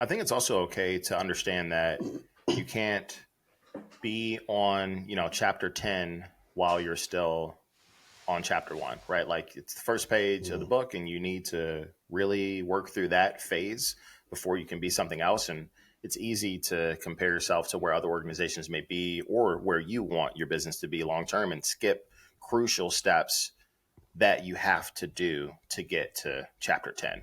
I think it's also okay to understand that you can't be on, chapter 10 while you're still on chapter 1, right? Like it's the first page of the book and you need to really work through that phase before you can be something else. And it's easy to compare yourself to where other organizations may be or where you want your business to be long term and skip crucial steps that you have to do to get to chapter 10.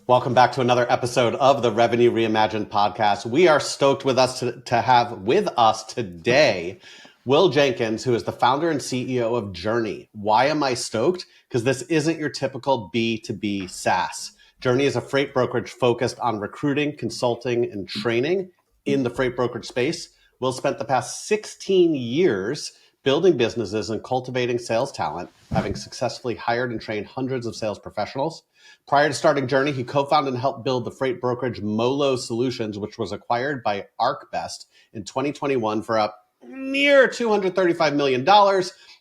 Welcome back to another episode of the Revenue Reimagined podcast. We are stoked with us to have with us today Will Jenkins, who is the founder and CEO of Journey. Why am I stoked? Because this isn't your typical B2B SaaS. Journey is a freight brokerage focused on recruiting, consulting, and training in the freight brokerage space. Will spent the past 16 years building businesses and cultivating sales talent, having successfully hired and trained hundreds of sales professionals. Prior to starting Journey, he co-founded and helped build the freight brokerage Molo Solutions, which was acquired by ArcBest in 2021 for a mere $235 million,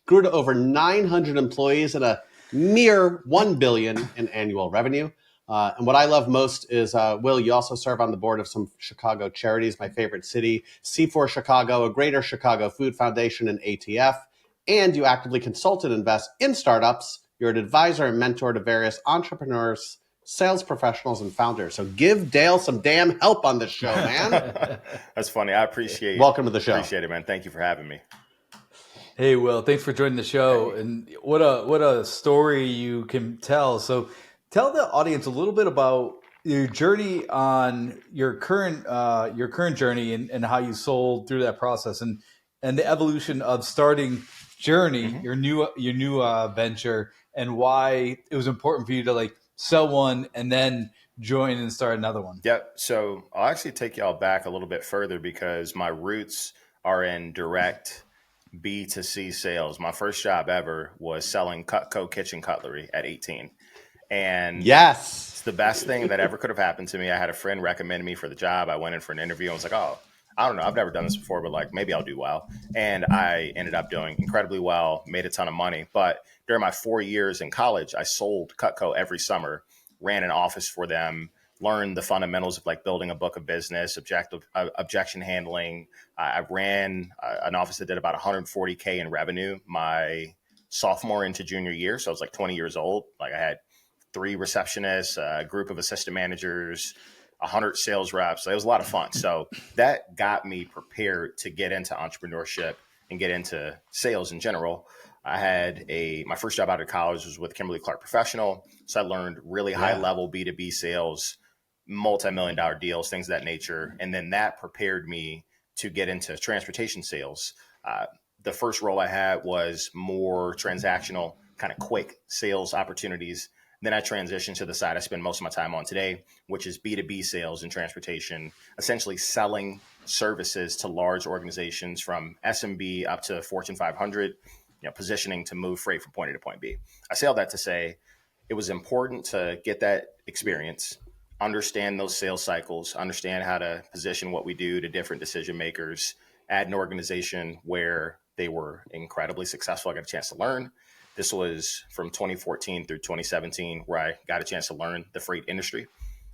grew to over 900 employees and a mere $1 billion in annual revenue. And what I love most is, Will, you also serve on the board of some Chicago charities, my favorite city, C4 Chicago, a Greater Chicago Food Foundation, and ATF. And you actively consult and invest in startups. You're an advisor and mentor to various entrepreneurs, sales professionals, and founders. So give Dale some damn help on this show, man. That's funny. I appreciate it. Welcome to the show. Appreciate it, man. Thank you for having me. Hey, Will, thanks for joining the show. Hey. And what a story you can tell. So tell the audience a little bit about your journey on your current journey and how you sold through that process and the evolution of starting Journey, your new venture, and why it was important for you to sell one and then join and start another one. Yep. So I'll actually take y'all back a little bit further because my roots are in direct B2C sales. My first job ever was selling Cutco kitchen cutlery at 18. And yes, it's the best thing that ever could have happened to me. I had a friend recommend me for the job. I went in for an interview and was like, oh, I don't know. I've never done this before, but maybe I'll do well. And I ended up doing incredibly well, made a ton of money. But during my 4 years in college, I sold Cutco every summer, ran an office for them, learned the fundamentals of building a book of business, objection handling. I ran an office that did about $140K in revenue my sophomore into junior year. So I was 20 years old. I had 3 receptionists, a group of assistant managers, 100 sales reps. It was a lot of fun. So that got me prepared to get into entrepreneurship and get into sales in general. I had my first job out of college was with Kimberly-Clark Professional. So I learned really high level B2B sales, multi-million-dollar deals, things of that nature. And then that prepared me to get into transportation sales. The first role I had was more transactional, kind of quick sales opportunities. Then I transitioned to the side I spend most of my time on today, which is B2B sales and transportation, essentially selling services to large organizations from SMB up to Fortune 500, positioning to move freight from point A to point B. I say all that to say it was important to get that experience, understand those sales cycles, understand how to position what we do to different decision makers at an organization where they were incredibly successful. I got a chance to learn. This was from 2014 through 2017, where I got a chance to learn the freight industry.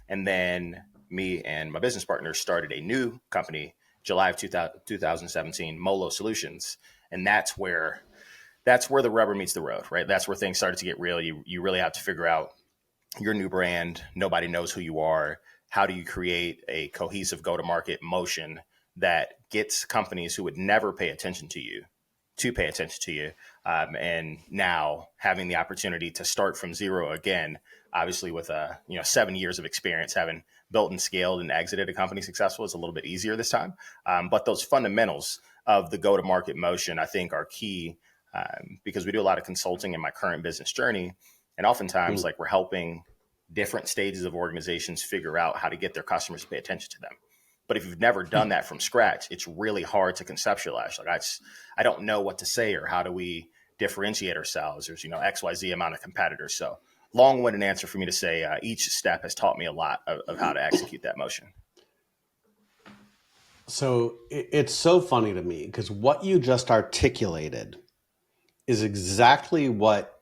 And then me and my business partner started a new company, July of 2017, Molo Solutions. And that's where the rubber meets the road, right? That's where things started to get real. You really have to figure out your new brand. Nobody knows who you are. How do you create a cohesive go-to-market motion that gets companies who would never pay attention to you to pay attention to you? And now having the opportunity to start from zero again, obviously with 7 years of experience, having built and scaled and exited a company successful, is a little bit easier this time. But those fundamentals of the go-to-market motion, I think, are key because we do a lot of consulting in my current business journey. And oftentimes we're helping different stages of organizations figure out how to get their customers to pay attention to them. But if you've never done that from scratch, it's really hard to conceptualize. I don't know what to say or how do we differentiate ourselves. There's, XYZ amount of competitors. So long-winded answer for me to say each step has taught me a lot of how to execute that motion. So it's so funny to me because what you just articulated is exactly what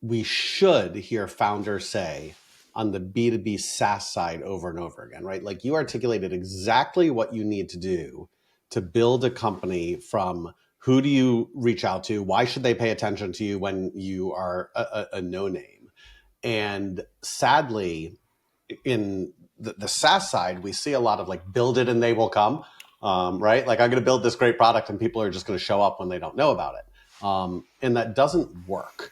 we should hear founders say on the B2B SaaS side over and over again, right? Like you articulated exactly what you need to do to build a company from who do you reach out to? Why should they pay attention to you when you are a no-name? And sadly, in the SaaS side, we see a lot of like build it and they will come, right? Like I'm going to build this great product and people are just going to show up when they don't know about it. And that doesn't work.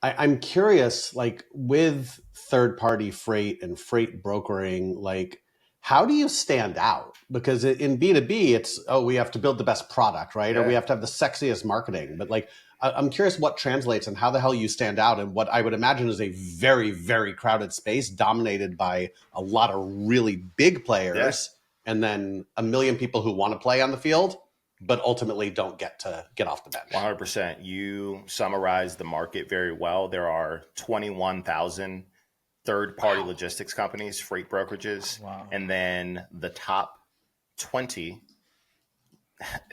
I'm curious, like with third-party freight and freight brokering, like how do you stand out? Because in B2B, it's, oh, we have to build the best product, right? Or we have to have the sexiest marketing. But like, I'm curious what translates and how the hell you stand out in what I would imagine is a very, very crowded space dominated by a lot of really big players and then a million people who want to play on the field but ultimately don't get to get off the bench. 100%. You summarize the market very well. There are 21,000 third-party logistics companies, freight brokerages, and then the top 20,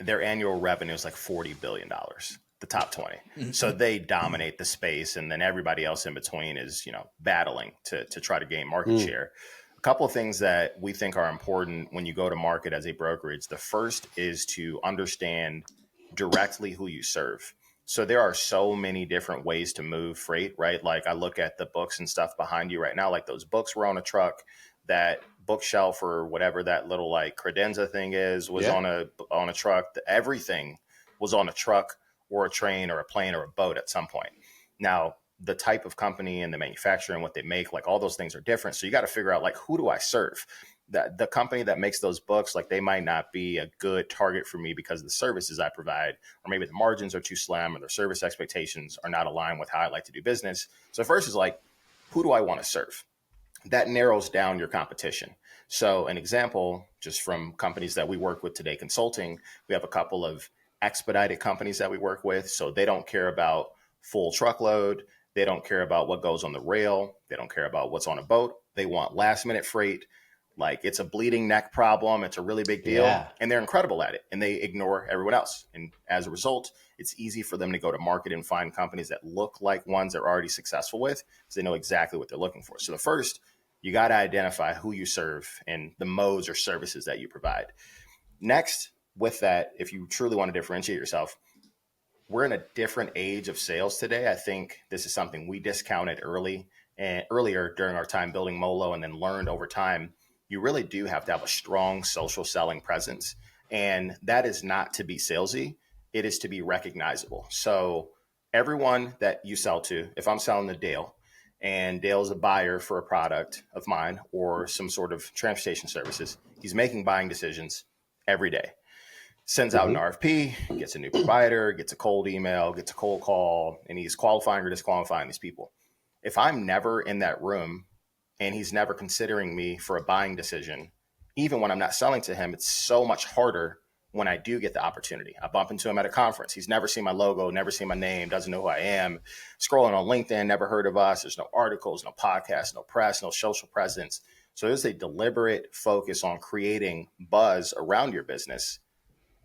their annual revenue is like $40 billion, the top 20. So they dominate the space, and then everybody else in between is, battling to try to gain market share. A couple of things that we think are important when you go to market as a brokerage. The first is to understand directly who you serve. So there are so many different ways to move freight, right? Like I look at the books and stuff behind you right now, like those books were on a truck, that bookshelf or whatever that little like credenza thing is was on a truck. Everything was on a truck or a train or a plane or a boat at some point. Now, the type of company and the manufacturer and what they make, like all those things are different. So you got to figure out like, who do I serve? That the company that makes those books, like they might not be a good target for me because of the services I provide, or maybe the margins are too slim or their service expectations are not aligned with how I like to do business. So first is like, who do I want to serve? That narrows down your competition. So an example, just from companies that we work with today, consulting, we have a couple of expedited companies that we work with. So they don't care about full truckload. They don't care about what goes on the rail. They don't care about what's on a boat. They want last minute freight. Like it's a bleeding neck problem. It's a really big deal. And they're incredible at it. And they ignore everyone else. And as a result, it's easy for them to go to market and find companies that look like ones they're already successful with because they know exactly what they're looking for. So the first, you got to identify who you serve and the modes or services that you provide. Next, with that, if you truly want to differentiate yourself, we're in a different age of sales today. I think this is something we discounted earlier during our time building Molo and then learned over time. You really do have to have a strong social selling presence. And that is not to be salesy. It is to be recognizable. So everyone that you sell to, if I'm selling to Dale and Dale's a buyer for a product of mine or some sort of transportation services, he's making buying decisions every day. Sends out an RFP, gets a new provider, gets a cold email, gets a cold call, and he's qualifying or disqualifying these people. If I'm never in that room and he's never considering me for a buying decision, even when I'm not selling to him, it's so much harder when I do get the opportunity. I bump into him at a conference. He's never seen my logo, never seen my name, doesn't know who I am. Scrolling on LinkedIn, never heard of us. There's no articles, no podcasts, no press, no social presence. So there's a deliberate focus on creating buzz around your business,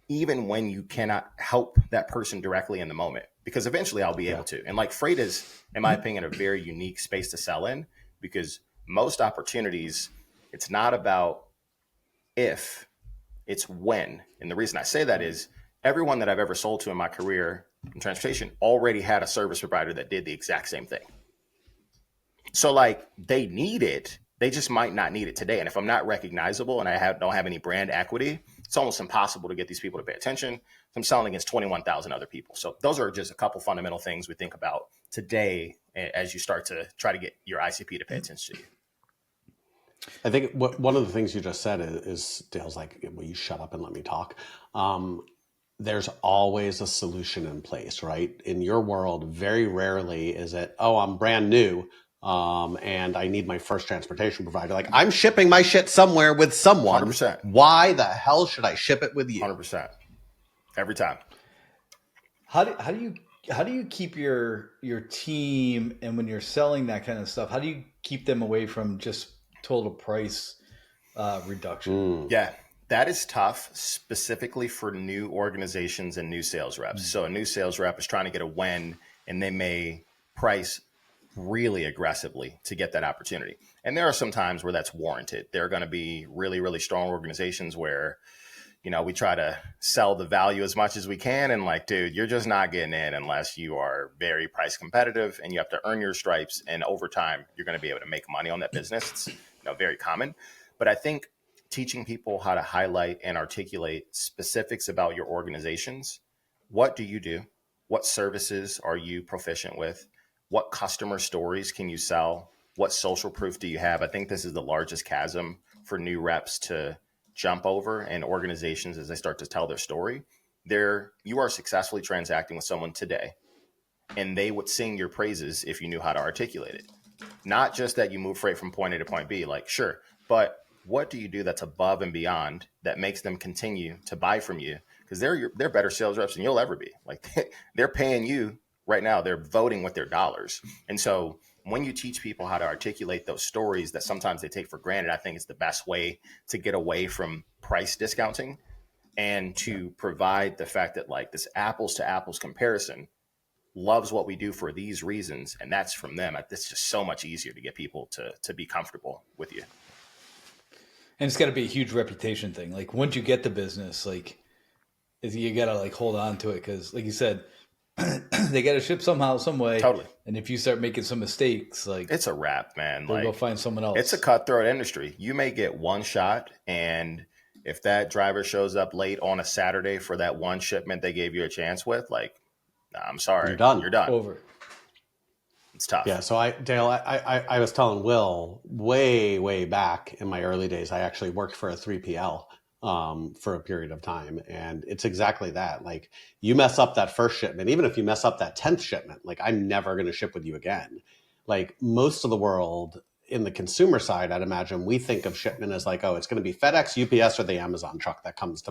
even when you cannot help that person directly in the moment, because eventually I'll be able to. And like freight is, in my opinion, a very unique space to sell in, because most opportunities, it's not about if, it's when. And the reason I say that is everyone that I've ever sold to in my career in transportation already had a service provider that did the exact same thing. So like they need it, they just might not need it today. And if I'm not recognizable and I don't have any brand equity, it's almost impossible to get these people to pay attention. I'm selling against 21,000 other people. So those are just a couple fundamental things we think about today as you start to try to get your ICP to pay attention to you. I think one of the things you just said is Dale's like, will you shut up and let me talk? There's always a solution in place, right? In your world, very rarely is it, oh, I'm brand new. And I need my first transportation provider. Like I'm shipping my shit somewhere with someone. 100%. Why the hell should I ship it with you? 100%. Every time. How do you keep your team, and when you're selling that kind of stuff, how do you keep them away from just total price reduction? Yeah, that is tough, specifically for new organizations and new sales reps. So a new sales rep is trying to get a win, and they may price really aggressively to get that opportunity. And there are some times where that's warranted. There are going to be really, really strong organizations where, we try to sell the value as much as we can. And like, dude, you're just not getting in unless you are very price competitive and you have to earn your stripes. And over time, you're going to be able to make money on that business. It's very common. But I think teaching people how to highlight and articulate specifics about your organizations. What do you do? What services are you proficient with? What customer stories can you sell? What social proof do you have? I think this is the largest chasm for new reps to jump over, and organizations as they start to tell their story. You are successfully transacting with someone today, and they would sing your praises if you knew how to articulate it. Not just that you move freight from point A to point B, like sure, but what do you do that's above and beyond that makes them continue to buy from you? Because they're better sales reps than you'll ever be. Like they're paying you right now. They're voting with their dollars. And so when you teach people how to articulate those stories that sometimes they take for granted, I think it's the best way to get away from price discounting and to provide the fact that like this apples to apples comparison loves what we do for these reasons. And that's from them. It's just so much easier to get people to be comfortable with you. And it's got to be a huge reputation thing. Like once you get the business, like you got to like hold on to it. Because like you said, they got to ship somehow, some way. Totally. And if you start making some mistakes, like it's a wrap, man. Like go find someone else. It's a cutthroat industry. You may get one shot, and if that driver shows up late on a Saturday for that one shipment they gave you a chance with, like, nah, I'm sorry, you're done. You're done. Over. It's tough. Yeah. So Dale, I was telling Will way back in my early days, I actually worked for a 3PL. For a period of time. And it's exactly that. Like you mess up that first shipment, even if you mess up that 10th shipment, like I'm never going to ship with you again. Like most of the world in the consumer side, I'd imagine we think of shipment as like, oh, it's going to be FedEx, UPS, or the Amazon truck that comes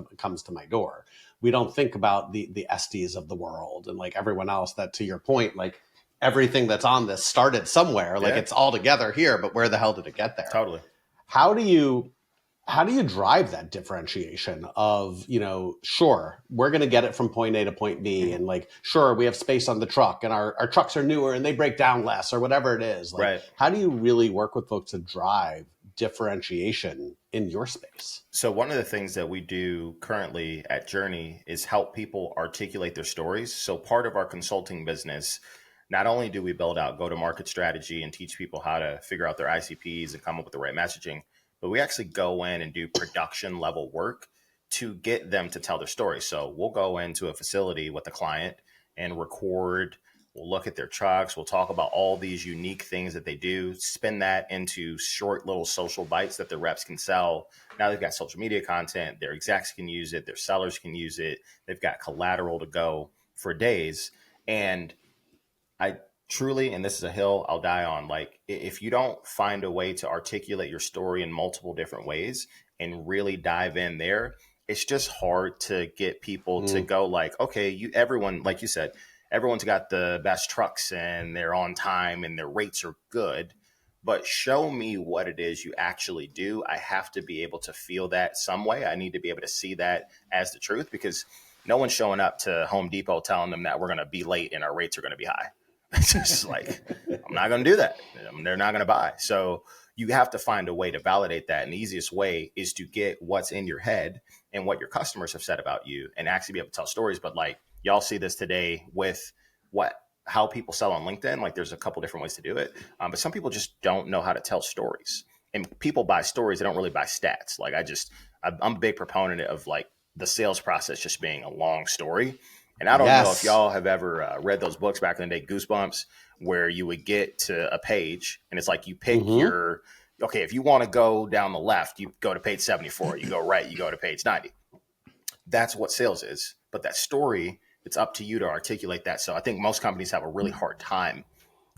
to my door. We don't think about the Estes of the world and like everyone else that, to your point, like everything that's on this started somewhere. Like it's all together here, but where the hell did it get there? Totally. How do you drive that differentiation of, sure, we're going to get it from point A to point B, and like, sure, we have space on the truck and our trucks are newer and they break down less or whatever it is. Like, right. How do you really work with folks to drive differentiation in your space? So one of the things that we do currently at Journey is help people articulate their stories. So part of our consulting business, not only do we build out go-to-market strategy and teach people how to figure out their ICPs and come up with the right messaging, but we actually go in and do production level work to get them to tell their story. So we'll go into a facility with a client and record, we'll look at their trucks, we'll talk about all these unique things that they do, spin that into short little social bites that the reps can sell. Now they've got social media content, their execs can use it, their sellers can use it, they've got collateral to go for days. And I truly, and this is a hill I'll die on, like if you don't find a way to articulate your story in multiple different ways and really dive in there, it's just hard to get people to go like, okay, everyone, like you said, everyone's got the best trucks and they're on time and their rates are good, but show me what it is you actually do. I have to be able to feel that some way. I need to be able to see that as the truth, because no one's showing up to Home Depot telling them that we're going to be late and our rates are going to be high. It's just like, I'm not going to do that. They're not going to buy. So you have to find a way to validate that. And the easiest way is to get what's in your head and what your customers have said about you and actually be able to tell stories. But like y'all see this today with how people sell on LinkedIn. Like there's a couple different ways to do it. But some people just don't know how to tell stories, and people buy stories. They don't really buy stats. Like I'm a big proponent of like the sales process just being a long story. And I don't know if y'all have ever read those books back in the day, Goosebumps, where you would get to a page and it's like you pick if you want to go down the left, you go to page 74, you go right, you go to page 90. That's what sales is. But that story, it's up to you to articulate that. So I think most companies have a really hard time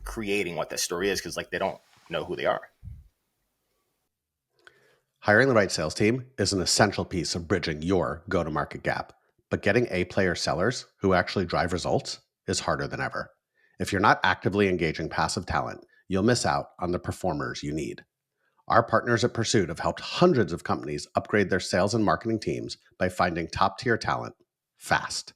creating what that story is because like they don't know who they are. Hiring the right sales team is an essential piece of bridging your go-to-market gap. But getting A-player sellers who actually drive results is harder than ever. If you're not actively engaging passive talent, you'll miss out on the performers you need. Our partners at Pursuit have helped hundreds of companies upgrade their sales and marketing teams by finding top-tier talent fast.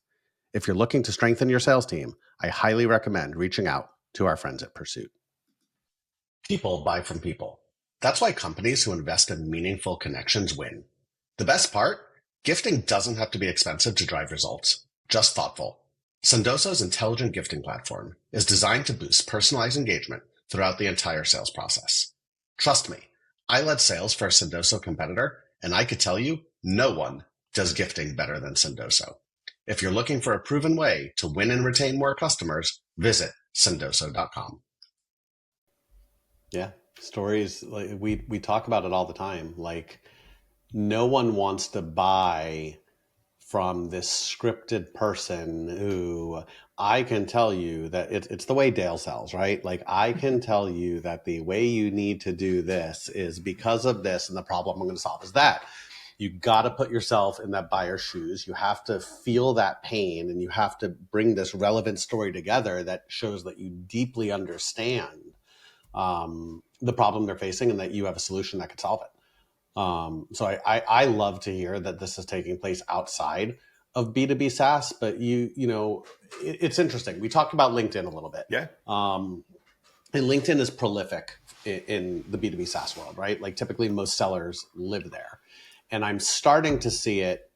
If you're looking to strengthen your sales team, I highly recommend reaching out to our friends at Pursuit. People buy from people. That's why companies who invest in meaningful connections win. The best part? Gifting doesn't have to be expensive to drive results, just thoughtful. Sendoso's intelligent gifting platform is designed to boost personalized engagement throughout the entire sales process. Trust me, I led sales for a Sendoso competitor, and I could tell you no one does gifting better than Sendoso. If you're looking for a proven way to win and retain more customers, visit sendoso.com. Yeah, stories like we talk about it all the time. Like no one wants to buy from this scripted person who I can tell you that it's the way Dale sells, right? Like I can tell you that the way you need to do this is because of this, and the problem I'm going to solve is that. You got to put yourself in that buyer's shoes. You have to feel that pain, and you have to bring this relevant story together that shows that you deeply understand the problem they're facing and that you have a solution that could solve it. So I love to hear that this is taking place outside of B2B SaaS, but it's interesting. We talked about LinkedIn a little bit. Yeah. And LinkedIn is prolific in the B2B SaaS world, right? Like typically most sellers live there. And I'm starting to see it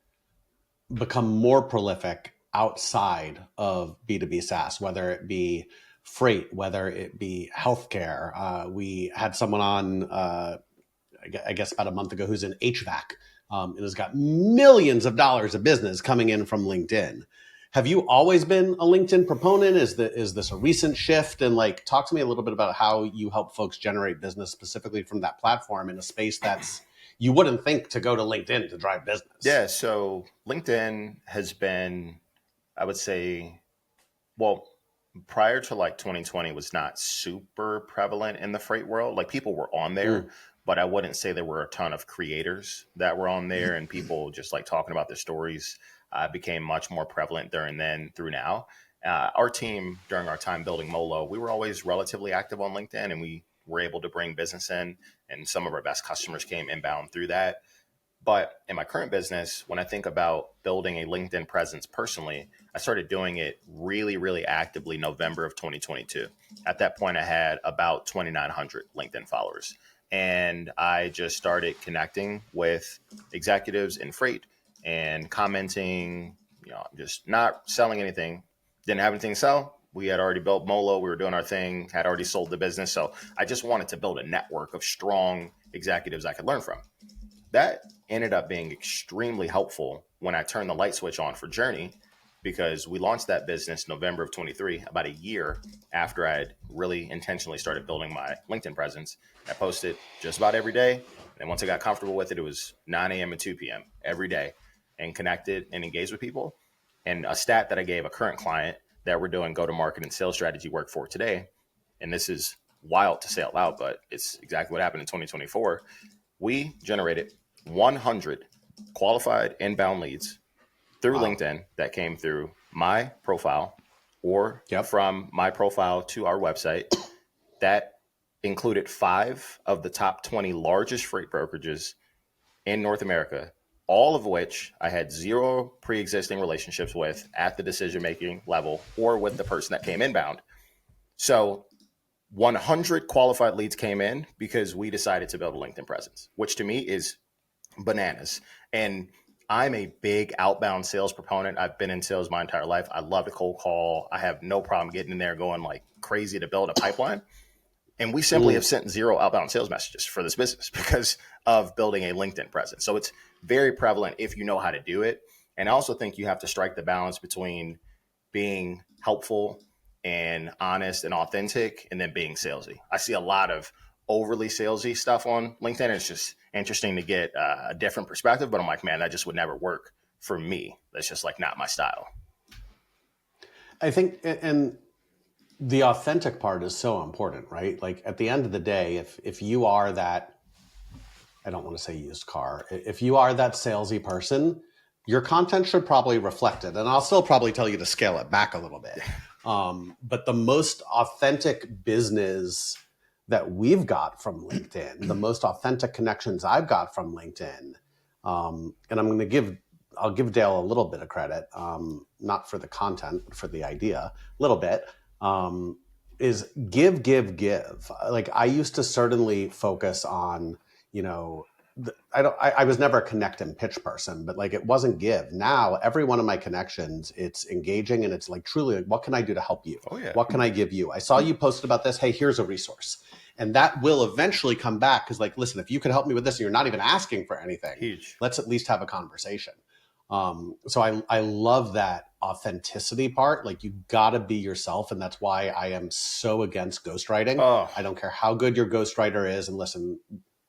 become more prolific outside of B2B SaaS, whether it be freight, whether it be healthcare. We had someone on, I guess about a month ago, who's in HVAC and has got millions of dollars of business coming in from LinkedIn. Have you always been a LinkedIn proponent? Is this a recent shift? And like, talk to me a little bit about how you help folks generate business specifically from that platform in a space that's you wouldn't think to go to LinkedIn to drive business. Yeah. So LinkedIn has been, I would say, well, prior to like 2020 was not super prevalent in the freight world. Like people were on there, but I wouldn't say there were a ton of creators that were on there, and people just like talking about their stories became much more prevalent during then through now. Our team, during our time building Molo, we were always relatively active on LinkedIn, and we were able to bring business in, and some of our best customers came inbound through that. But in my current business, when I think about building a LinkedIn presence personally, I started doing it really, really actively November of 2022. At that point, I had about 2,900 LinkedIn followers. And I just started connecting with executives in freight and commenting, just not selling anything. Didn't have anything to sell. We had already built Molo. We were doing our thing, had already sold the business. So I just wanted to build a network of strong executives I could learn from. That ended up being extremely helpful when I turned the light switch on for Journey, because we launched that business November of 23, about a year after I had really intentionally started building my LinkedIn presence. I posted just about every day. And once I got comfortable with it, it was 9 a.m. and 2 p.m. every day, and connected and engaged with people. And a stat that I gave a current client that we're doing go-to-market and sales strategy work for today, and this is wild to say out loud, but it's exactly what happened in 2024. We generated 100 qualified inbound leads through LinkedIn that came through my profile or from my profile to our website. That included 5 of the top 20 largest freight brokerages in North America, all of which I had 0 pre-existing relationships with at the decision-making level or with the person that came inbound. So 100 qualified leads came in because we decided to build a LinkedIn presence, which to me is bananas. And I'm a big outbound sales proponent. I've been in sales my entire life. I love to cold call. I have no problem getting in there going like crazy to build a pipeline. And we simply have sent 0 outbound sales messages for this business because of building a LinkedIn presence. So it's very prevalent if you know how to do it. And I also think you have to strike the balance between being helpful and honest and authentic and then being salesy. I see a lot of overly salesy stuff on LinkedIn. It's just interesting to get a different perspective, but I'm like, man, that just would never work for me. That's just like not my style. I think, and the authentic part is so important, right? Like at the end of the day, if you are that, I don't want to say used car, if you are that salesy person, your content should probably reflect it. And I'll still probably tell you to scale it back a little bit. But the most authentic business that we've got from LinkedIn, the most authentic connections I've got from LinkedIn, and I'll give Dale a little bit of credit, not for the content, but for the idea, a little bit, is give, give, give. Like I used to certainly focus on, you know, I was never a connect and pitch person, but like it wasn't give. Now every one of my connections, it's engaging and it's like truly like, what can I do to help you? Oh yeah. What can I give you? I saw you posted about this. Hey, here's a resource. And that will eventually come back because like, listen, if you can help me with this and you're not even asking for anything, Huge. let's at least have a conversation. So I love that authenticity part. Like you gotta be yourself. And that's why I am so against ghostwriting. Oh. I don't care how good your ghostwriter is. And listen,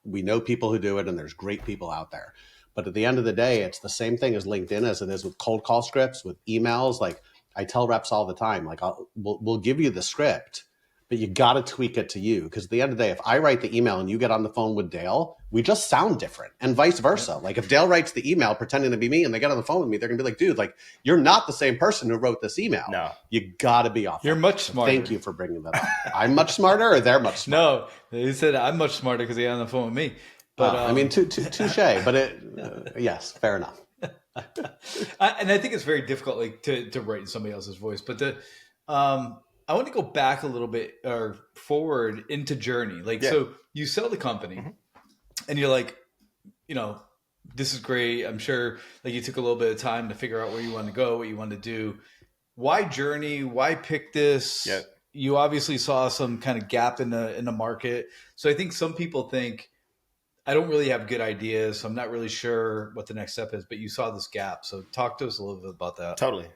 we know people who do it and there's great people out there. But at the end of the day, it's the same thing as LinkedIn as it is with cold call scripts, with emails. Like I tell reps all the time, like we'll give you the script, but you got to tweak it to you. Because at the end of the day, if I write the email and you get on the phone with Dale, we just sound different and vice versa. Like if Dale writes the email pretending to be me and they get on the phone with me, they're going to be like, dude, like you're not the same person who wrote this email. No. You got to be authentic. You're much smarter. Thank you for bringing that up. I'm much smarter or they're much smarter? No, he said I'm much smarter because he had on the phone with me. But I mean, touche, but yes, fair enough. And I think it's very difficult, like to write in somebody else's voice. But I want to go back a little bit or forward into Journey. Like, so you sell the company, and you're like, you know, this is great. I'm sure, like, you took a little bit of time to figure out where you want to go, what you want to do. Why Journey? Why pick this? Yeah. You obviously saw some kind of gap in the market. So I think some people think, I don't really have good ideas, so I'm not really sure what the next step is, but you saw this gap. So talk to us a little bit about that. Totally.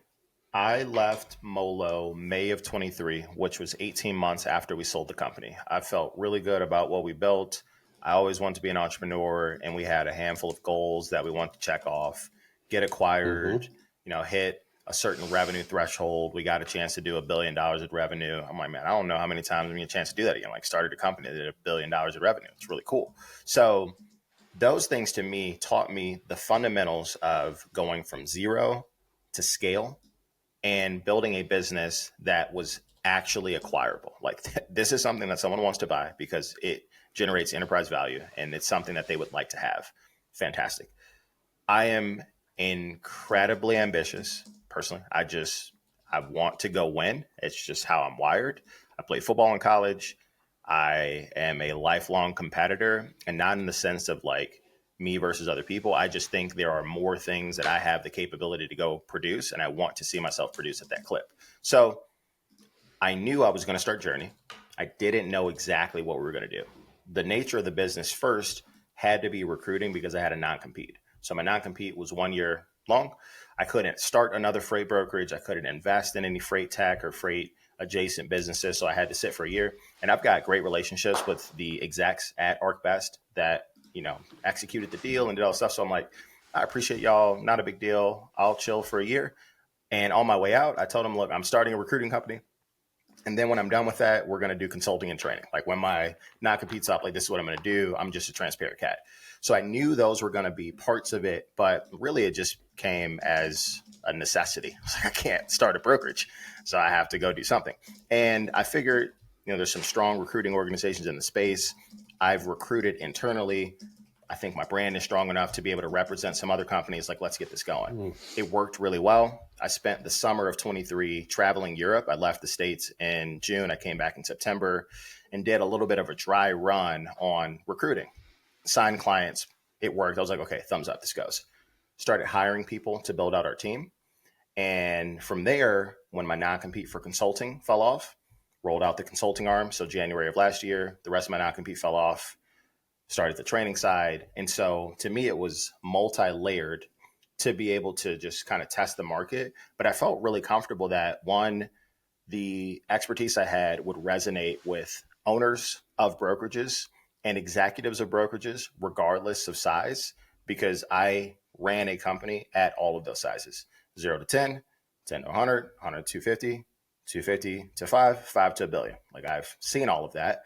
I left Molo May of 23, which was 18 months after we sold the company. I felt really good about what we built. I always wanted to be an entrepreneur, and we had a handful of goals that we wanted to check off, get acquired, you know, hit a certain revenue threshold. We got a chance to do $1 billion in revenue. I'm like, man, I don't know how many times we get a chance to do that again. Like started a company that did $1 billion in revenue. It's really cool. So those things to me taught me the fundamentals of going from zero to scale and building a business that was actually acquirable. Like this is something that someone wants to buy because it generates enterprise value and it's something that they would like to have. Fantastic. I am incredibly ambitious personally. I want to go win. It's just how I'm wired. I played football in college. I am a lifelong competitor, and not in the sense of like me versus other people. I just think there are more things that I have the capability to go produce, and I want to see myself produce at that clip. So I knew I was going to start Journey. I didn't know exactly what we were going to do. The nature of the business first had to be recruiting because I had a non-compete. So my non-compete was 1 year long. I couldn't start another freight brokerage. I couldn't invest in any freight tech or freight adjacent businesses. So I had to sit for a year. And I've got great relationships with the execs at ArcBest that, you know, executed the deal and did all the stuff. So I'm like, I appreciate y'all. Not a big deal. I'll chill for a year. And on my way out, I told them, look, I'm starting a recruiting company. And then when I'm done with that, we're going to do consulting and training. Like when my non-compete's up, like this is what I'm going to do. I'm just a transparent cat. So I knew those were going to be parts of it, but really it just came as a necessity. I was like, I can't start a brokerage, so I have to go do something. And I figured, you know, there's some strong recruiting organizations in the space. I've recruited internally. I think my brand is strong enough to be able to represent some other companies. Like, let's get this going. It worked really well. I spent the summer of 23 traveling Europe. I left the States in June. I came back in September and did a little bit of a dry run on recruiting. Signed clients. It worked. I was like, okay, thumbs up, this goes. Started hiring people to build out our team. And from there, when my non-compete for consulting fell off, rolled out the consulting arm. So January of last year, the rest of my non-compete fell off. Started the training side. And so to me, it was multi-layered to be able to just kind of test the market. But I felt really comfortable that one, the expertise I had would resonate with owners of brokerages and executives of brokerages, regardless of size, because I ran a company at all of those sizes, 0 to 10, 10 to 100, 100 to 250, 250 to 5, 5 to a billion. Like I've seen all of that,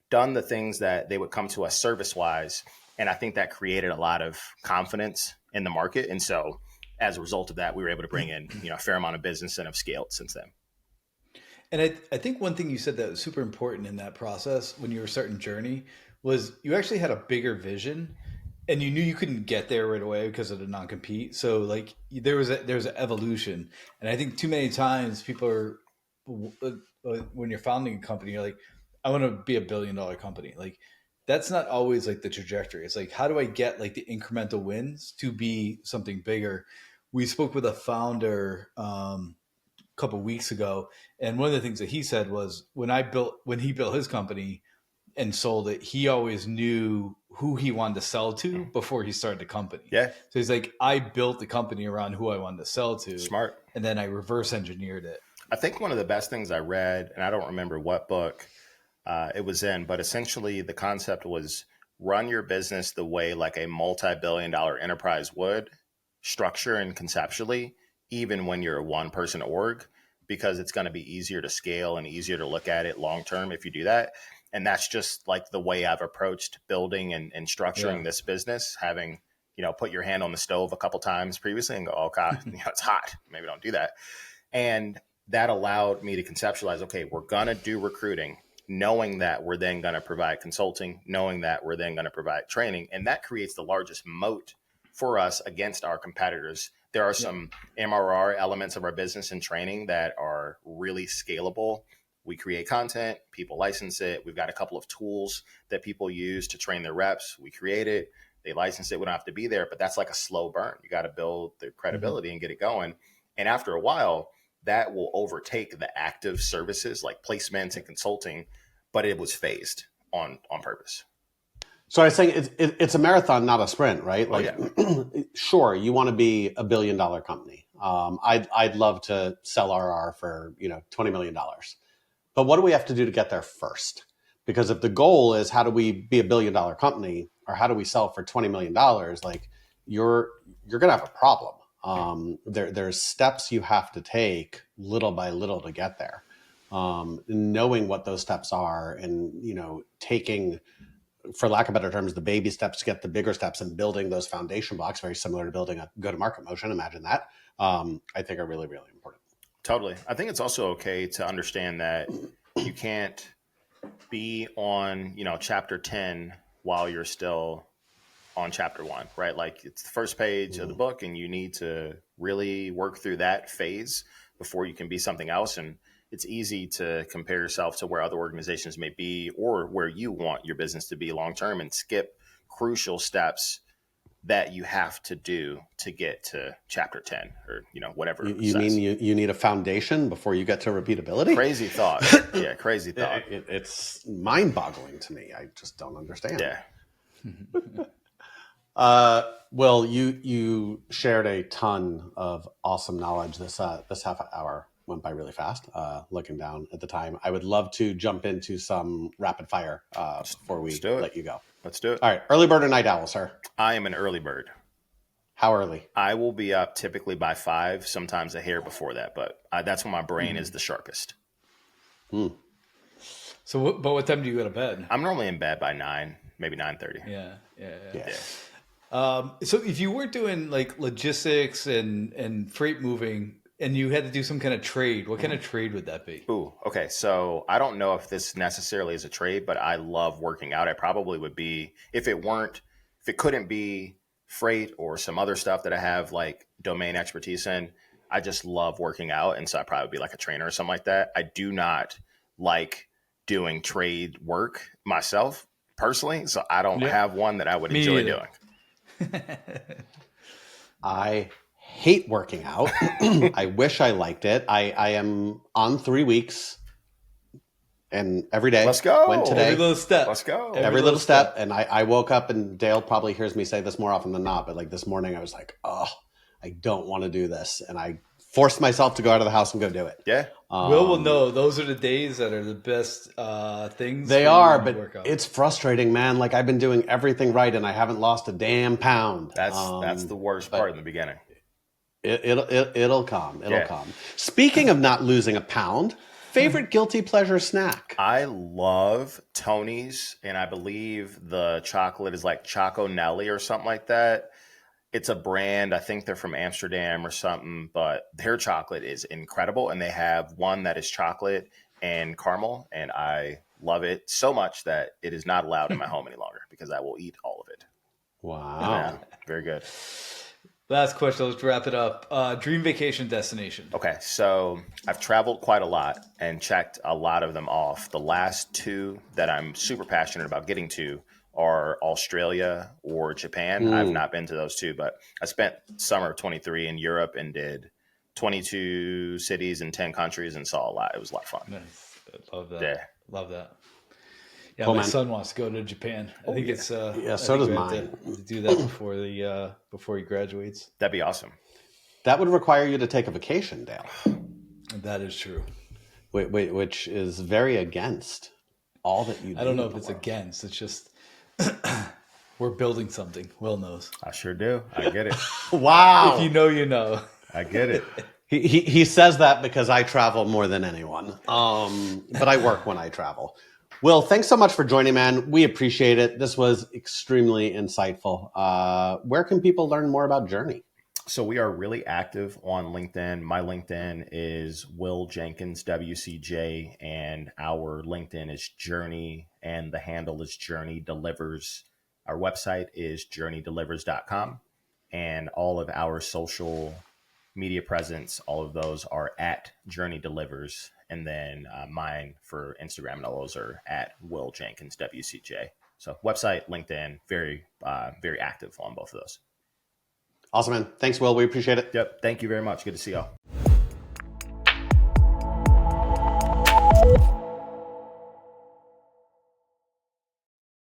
done the things that they would come to us service-wise. And I think that created a lot of confidence in the market. And so as a result of that, we were able to bring in, you know, a fair amount of business and have scaled since then. And I think one thing you said that was super important in that process when you were starting Journey was you actually had a bigger vision and you knew you couldn't get there right away because of the non-compete. So like there was an evolution. And I think too many times people are when you're founding a company, you're like, I want to be $1 billion company. Like that's not always like the trajectory. It's like, how do I get like the incremental wins to be something bigger? We spoke with a founder a couple weeks ago, and one of the things that he said was when he built his company and sold it, he always knew who he wanted to sell to before he started the company. Yeah. So he's like, I built the company around who I wanted to sell to. Smart. And then I reverse engineered it. I think one of the best things I read, and I don't remember what book it was in, but essentially the concept was run your business the way like a multi-billion-dollar enterprise would, structure and conceptually, even when you're a one-person org, because it's going to be easier to scale and easier to look at it long-term if you do that. And that's just like the way I've approached building and structuring this business, having, put your hand on the stove a couple times previously and go, oh God, it's hot. Maybe don't do that. And that allowed me to conceptualize, okay, we're going to do recruiting, knowing that we're then going to provide consulting, knowing that we're then going to provide training. And that creates the largest moat for us against our competitors. There are some MRR elements of our business and training that are really scalable. We create content, people license it. We've got a couple of tools that people use to train their reps. We create it, they license it. We don't have to be there, but that's like a slow burn. You got to build the credibility and get it going. And after a while, that will overtake the active services like placements and consulting, but it was phased on purpose. So I was saying it's a marathon, not a sprint, right? Like, sure, you want to be $1 billion company. I'd love to sell RR for $20 million. But what do we have to do to get there first? Because if the goal is how do we be $1 billion company, or how do we sell for $20 million, like you're gonna have a problem. There's steps you have to take little by little to get there. Knowing what those steps are, and taking, for lack of better terms, the baby steps to get the bigger steps, and building those foundation blocks, very similar to building a go-to-market motion. Imagine that. I think are really, really important. Totally. I think it's also okay to understand that you can't be on, chapter 10 while you're still on chapter 1, right? Like it's the first page of the book, and you need to really work through that phase before you can be something else. And it's easy to compare yourself to where other organizations may be, or where you want your business to be long-term, and skip crucial steps that you have to do to get to chapter 10 or, whatever. You mean you need a foundation before you get to repeatability? Crazy thought. Yeah. Crazy thought. It's mind boggling to me. I just don't understand. Yeah. Will, you shared a ton of awesome knowledge. This half hour went by really fast, looking down at the time. I would love to jump into some rapid fire before we let you go. Let's do it. All right. Early bird or night owl, sir? I am an early bird. How early? I will be up typically by 5, sometimes a hair before that, but that's when my brain is the sharpest. So, what time do you go to bed? I'm normally in bed by 9, maybe 9:30. Yeah. So if you weren't doing like logistics and freight moving, and you had to do some kind of trade, what kind of trade would that be? Ooh, okay. So I don't know if this necessarily is a trade, but I love working out. I probably would be, if it couldn't be freight or some other stuff that I have like domain expertise in, I just love working out. And so I'd probably be like a trainer or something like that. I do not like doing trade work myself personally. So I don't have one that I would enjoy doing. I hate working out. I wish I liked it. I am on 3 weeks, and every day. Let's go. Went today. Every little step. Let's go. Every little step. And I woke up, and Dale probably hears me say this more often than not, but like this morning I was like, oh, I don't want to do this. And I forced myself to go out of the house and go do it. Yeah. Will know those are the days that are the best things. They are, but it's frustrating, man. Like I've been doing everything right, and I haven't lost a damn pound. That's the worst part in the beginning. It'll come. It'll come. Speaking of not losing a pound, favorite guilty pleasure snack? I love Tony's, and I believe the chocolate is like Choco Nelly or something like that. It's a brand. I think they're from Amsterdam or something, but their chocolate is incredible. And they have one that is chocolate and caramel, and I love it so much that it is not allowed in my home any longer because I will eat all of it. Wow. Yeah, very good. Last question. Let's wrap it up. Dream vacation destination. Okay, so I've traveled quite a lot and checked a lot of them off. The last two that I'm super passionate about getting to are Australia or Japan. I've not been to those two, but I spent summer of 23 in Europe and did 22 cities in 10 countries and saw a lot. It was a lot of fun. Nice. I love that. Yeah. Love that. Yeah, Cool, my man. son wants to go to Japan. I think it's Yeah, I so think does we have mine. to do that before he graduates. That'd be awesome. That would require you to take a vacation, Dale, That is true. which is very against all that you do. I don't know in if the it's world. against. It's just we're building something. Will knows. I sure do. I get it. Wow. If you know, you know. I get it. He says that because I travel more than anyone. But I work when I travel. Will, thanks so much for joining, man. We appreciate it. This was extremely insightful. Where can people learn more about Journey? So we are really active on LinkedIn. My LinkedIn is Will Jenkins, WCJ, and our LinkedIn is Journey, and the handle is Journey Delivers. Our website is journeydelivers.com, and all of our social media presence, all of those are at Journey Delivers. And then mine for Instagram and all those are at Will Jenkins, WCJ. So website, LinkedIn, very active on both of those. Awesome, man. Thanks, Will. We appreciate it. Yep. Thank you very much. Good to see y'all.